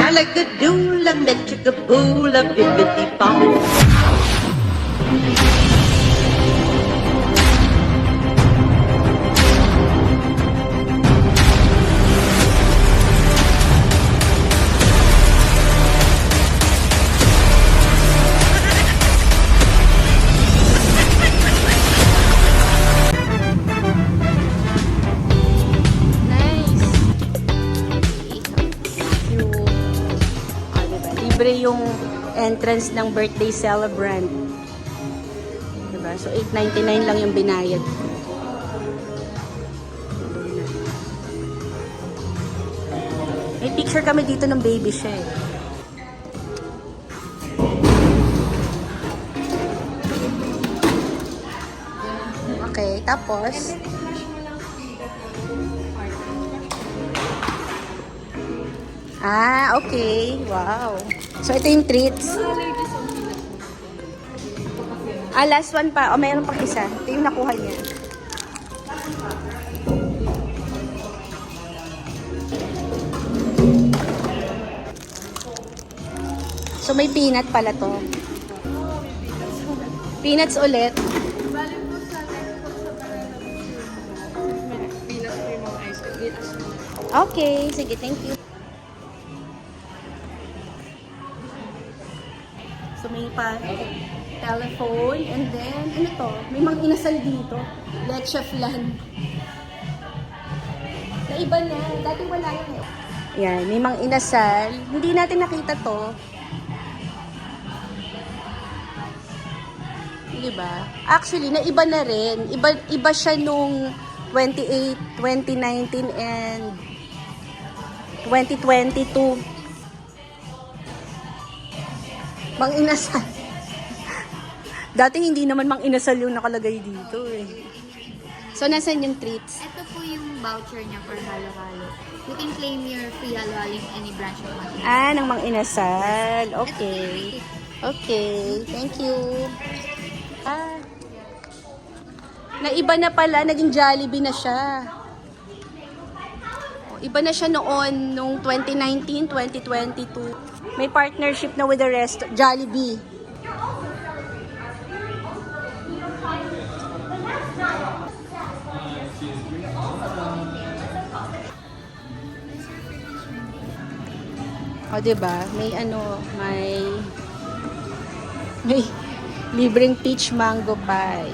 Shalagadoola, metchikaboola, bibbidi bobbidi. Libre yung entrance ng birthday celebrant. Diba? So, $8.99 lang yung binayad. May picture kami dito ng baby siya eh. Okay, tapos okay. Wow. So, ito yung treats. Last one pa. Mayroon pang isa. Ito yung nakuha niya. So, may peanut pala to. Peanuts ulit. Okay. Sige, thank you. So, may pa telephone, and then, ano to? May mga inasal dito. Leche flan. Naiba na. Dati wala yun eh. Yan, may mga inasal. Hindi natin nakita to. Diba? Actually, naiba na rin. Iba siya nung 2019, and 2022. Mang inasal. Dati hindi naman mang inasal yung nakalagay dito eh. So, nasan yung treats? Ito po yung voucher niya for halo-halo. You can claim your free halo-halo in any branch of Manila. Ng mang inasal. Okay. Okay. Thank you. Naiba na pala. Naging Jollibee na siya. Iba na siya noon, nung 2019, 2022. May partnership na with the rest, Jollibee. O, diba? May may libreng peach mango pie.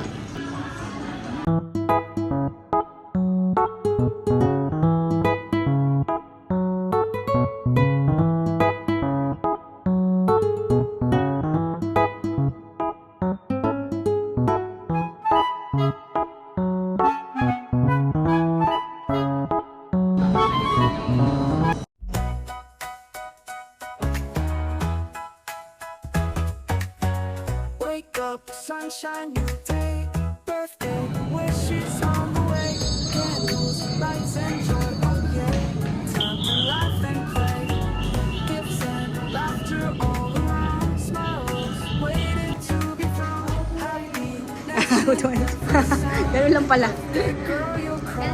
Wake up, sunshine, new day. Birthday wishes on the way. Candles, lights, and joy. Oh yeah, time to laugh and play. Gifts and laughter all around. Smiles waiting to be found. Happy, Ganun lang pala. girl, you'll cry.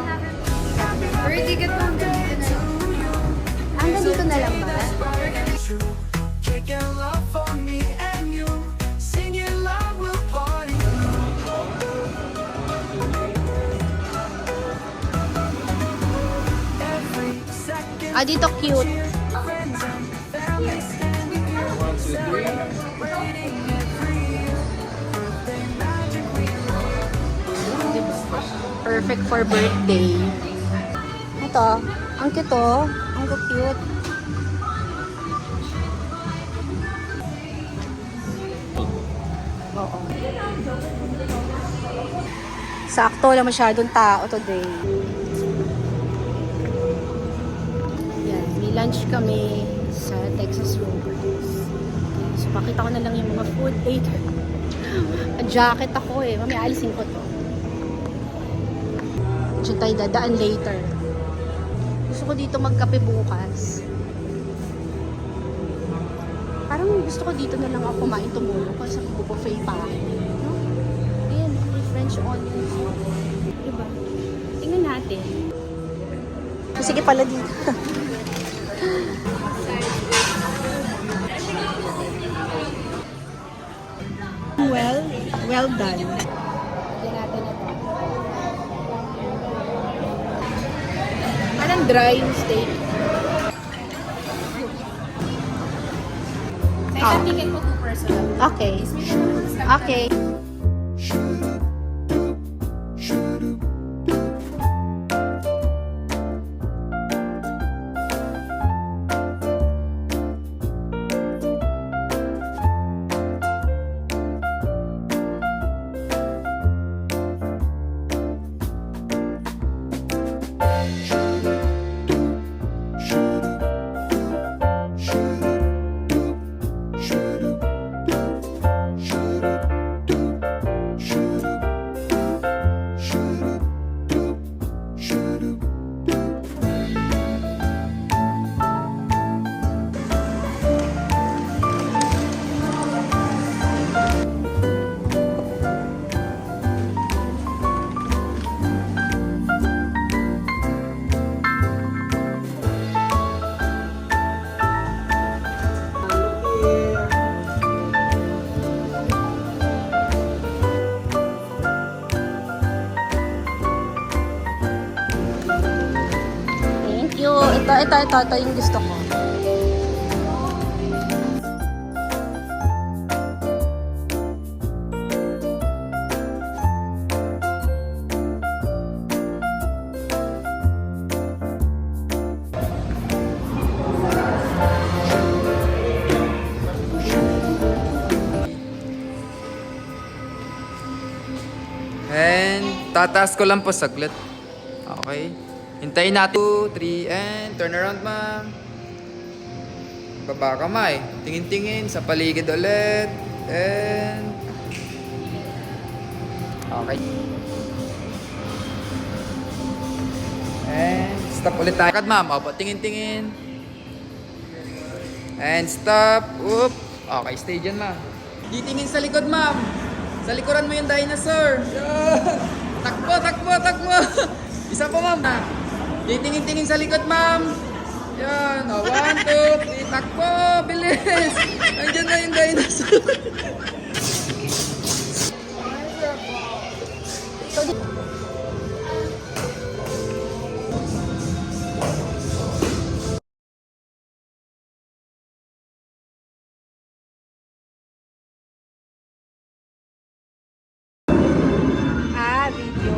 Birthday ka po hanggang dito na lang. Hanggang dito na lang ba? True, taking love for me and you. Singing love will party. Every second. Dito cute. Friends and family standing here, celebrating every year. Birthday magic we Diba? Perfect for birthday. Ito, ang cute oh. Ang cute. Oo. Sakto, wala masyadong tao today. Yan, may lunch kami sa Texas Roadhouse. So, pakita ko na lang yung mga food later. Jacket ako eh. Mamaya alisin ko to. Diyan tayo dadaan later. Gusto ko dito magkape bukas. Parang gusto ko dito na lang ako kumain tumulong kasi buffet pa ako. No? Ayan, may French onions. Diba? Tingnan natin. Sige pala dito. well done. Lagyan natin ito. Parang dry yung steak. Second ticket ko 2 person. Okay. Okay. Thank you. Ito yung gusto ko. And tataas ko lang po saglit. Okay. Hintayin natin. 2, 3, and turn around, ma'am. Baba kamay. Tingin-tingin sa paligid ulit. And okay. And stop ulit tayo. Kad, ma'am. Opo, tingin-tingin. And stop. Oop. Okay, stay dyan, ma'am. Titingin sa likod, ma'am. Sa likuran mo yung dinosaur. Yan. Takbo, takbo, takbo. Isa po, ma'am. Titingin-tingin sa likod, ma'am. Yan. O, 1, 2, 3. Takbo. Bilis. Nandiyan na yung dinosaur. Video.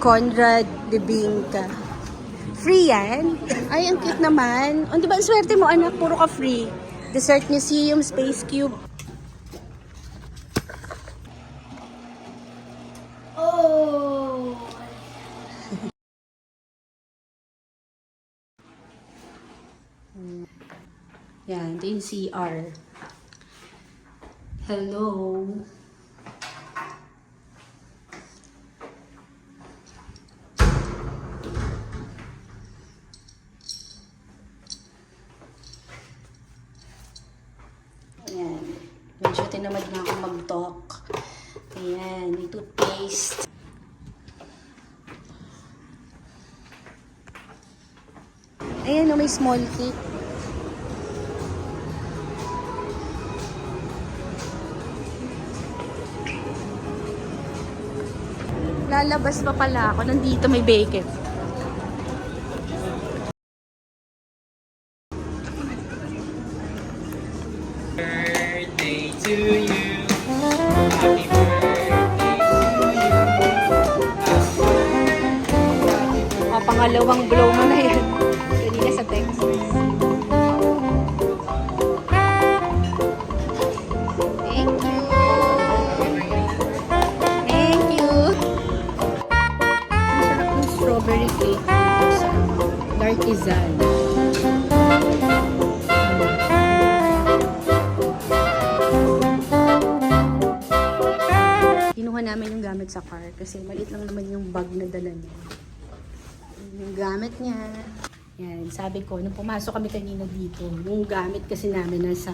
Conrad de Binca. Free yan? Ay, ang cute naman. O, di ba, ang swerte mo, anak, puro ka free. Desert Museum, Space Cube. Oh! Yan, ito yung CR. Hello. Ayan. Medyo tinamad na ako mag-talk. Ayan, may toothpaste. Ayan, may small cake. Lalabas pa pala ako. Nandito may bacon. Birthday to you. Happy birthday to you. Pangalawang blow mo na yan. Kanina sa Texas. Thank you. Thank you. Ang sarap ng strawberry cake dito sa Darkizan. Kinuha namin yung gamit sa car kasi maliit lang naman yung bag na dala niya. Yung gamit niya. Yan, sabi ko, nung pumasok kami kanina dito, yung gamit kasi namin nasa,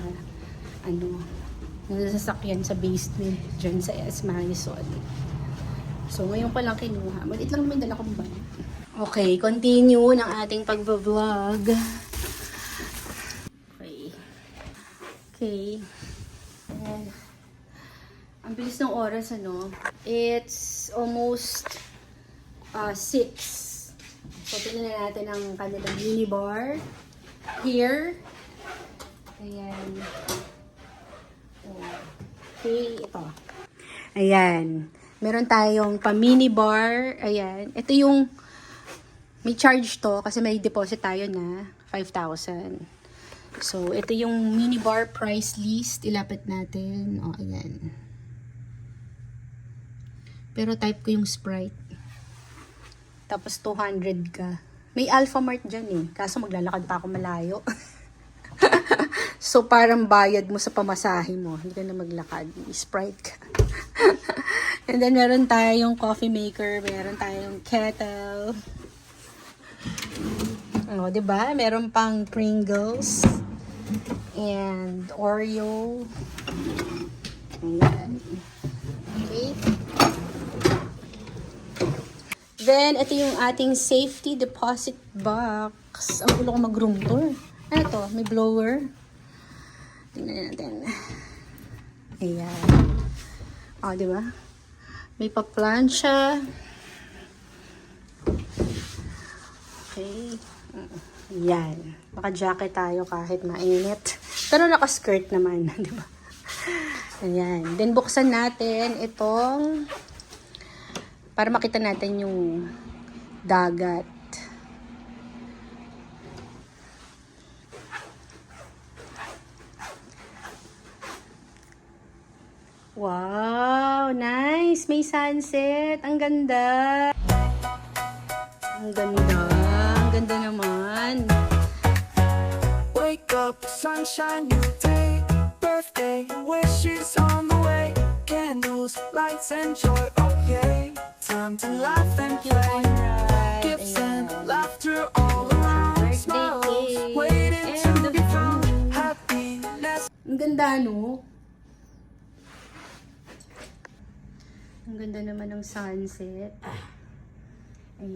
nasa sasakyan sa basement, dyan sa Marisol. So, ngayon pa lang kinuha. Maliit lang naman dala kong bag. Okay, continue ng ating pag-vlog. Okay. And, ang bilis ng oras, It's almost 6. So, tingnan natin ang kanilang minibar. Here. Ayan. Okay, ito. Ayan. Meron tayong pa-minibar. Ayan. Ito yung may charge to kasi may deposit tayo na 5,000. So, ito yung minibar price list. Ilapit natin. O, ayan. Pero type ko yung Sprite. Tapos 200 ka. May Alphamart dyan eh. Kaso maglalakad pa ako malayo. So, parang bayad mo sa pamasahe mo. Hindi ka na maglakad. Sprite ka. And then, meron tayong coffee maker. Meron tayong kettle. O, diba? Meron pang Pringles. And Oreo. Ayan. Okay. Then, ito yung ating safety deposit box. Ang ulo ko mag-room tour. Ano to? May blower. Tingnan natin. Ayan. O, diba? May pa-plancha. Okay. Ayan. Naka-jacket tayo kahit mainit. Pero naka-skirt naman. Diba? Ayan. Then, buksan natin itong para makita natin yung dagat. Wow! Nice! May sunset! Ang ganda! Ang ganda! Ang ganda naman! Wake up, sunshine, new day. Birthday, wishes on the way. Candles, lights, and joy, oh yeah. Time to laugh and play. Gifts and laughter all around. Smiles waiting to be found. Happiness. Ang ganda, no? Ang ganda naman ng sunset. Ay.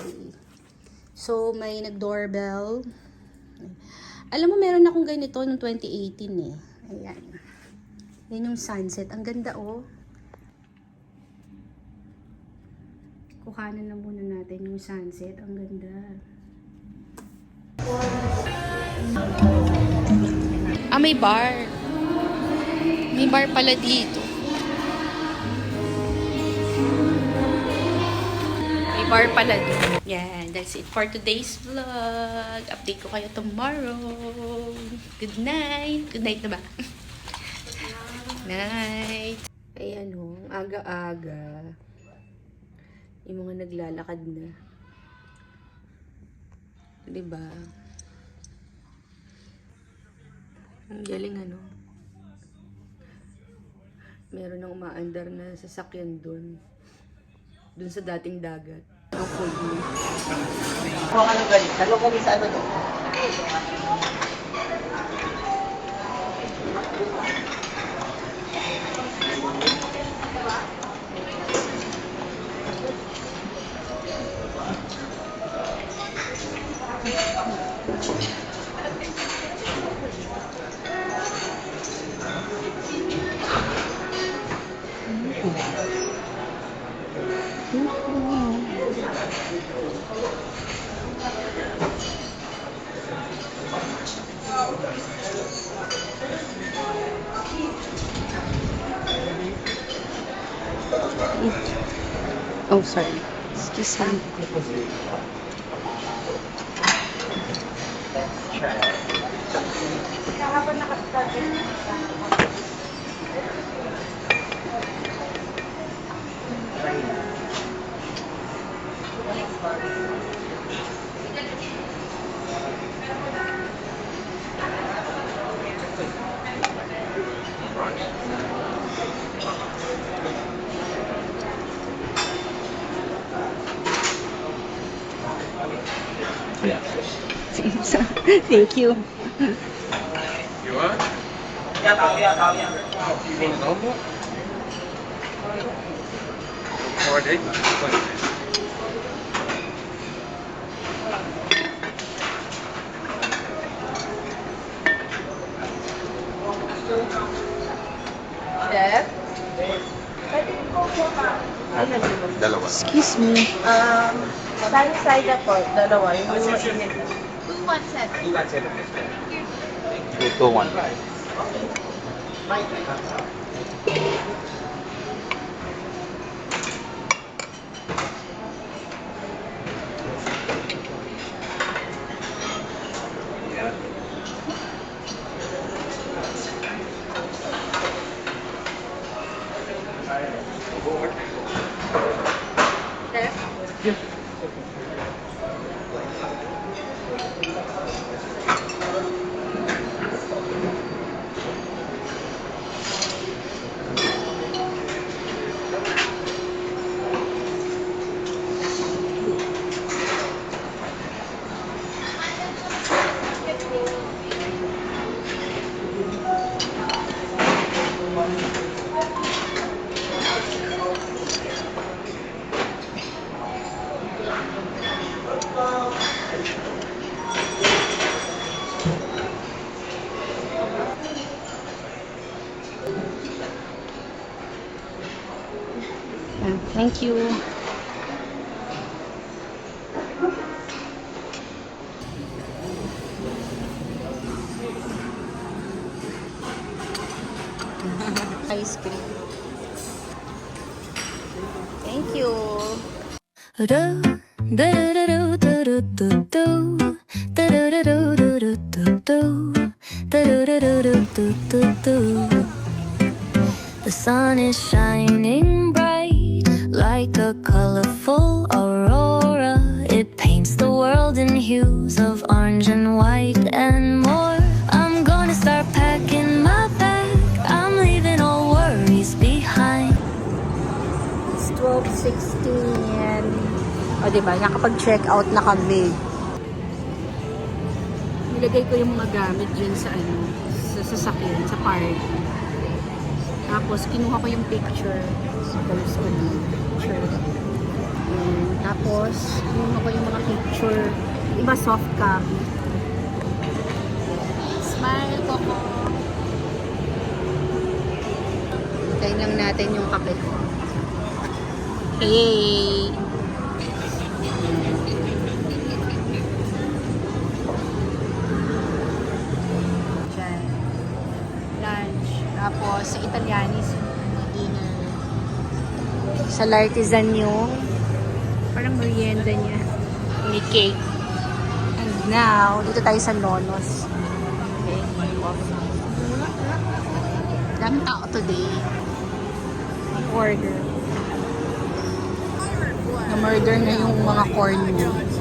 So, may nag-doorbell. Alam mo, meron akong ganito noong 2018 eh. Ayan. Yan yung sunset. Ang ganda, oh. Kuhanan na muna natin yung sunset. Ang ganda. Ah, may bar. May bar pala dito. May bar pala dito. Yan, that's it for today's vlog. Update ko kayo tomorrow. Good night. Good night na ba? Night. Ay, aga-aga. Yung mga naglalakad na. Diba? Ang galing, Meron nang umaandar na sasakyan dun sa dating dagat. Ang food mo. Kung ano galing? Dalawang galing sa ano to? Oh, sorry. Excuse me. Thank you. Chef? Dalawa. Excuse me. Sunny side ako, dalawa. Yung Two one set. 2-1. Thank you. Ice cream. Thank you. The sun is shining bright like a colorful aurora. It paints the world in hues of orange and white and more. I'm gonna start packing my bag. I'm leaving all worries behind. It's 12:16 O, diba? Nakapag-check out na kami. Nilagay ko yung mga gamit dyan sa sa sasakyan, sa park. Tapos, kinuha ko yung picture. Suppose ko na picture. Tapos, kinuha ko yung mga picture. Iba soft copy. Smile ko ko. Hintayin lang natin yung kape ko. Hey! Diyan. Lunch. Tapos, sa Italianis, dinner. Sa L'Artisan yung parang merienda niya. May cake. And now, dito tayo sa Nonos. Okay. Daming tao today. Order. Na-murder na yung mga corn meat.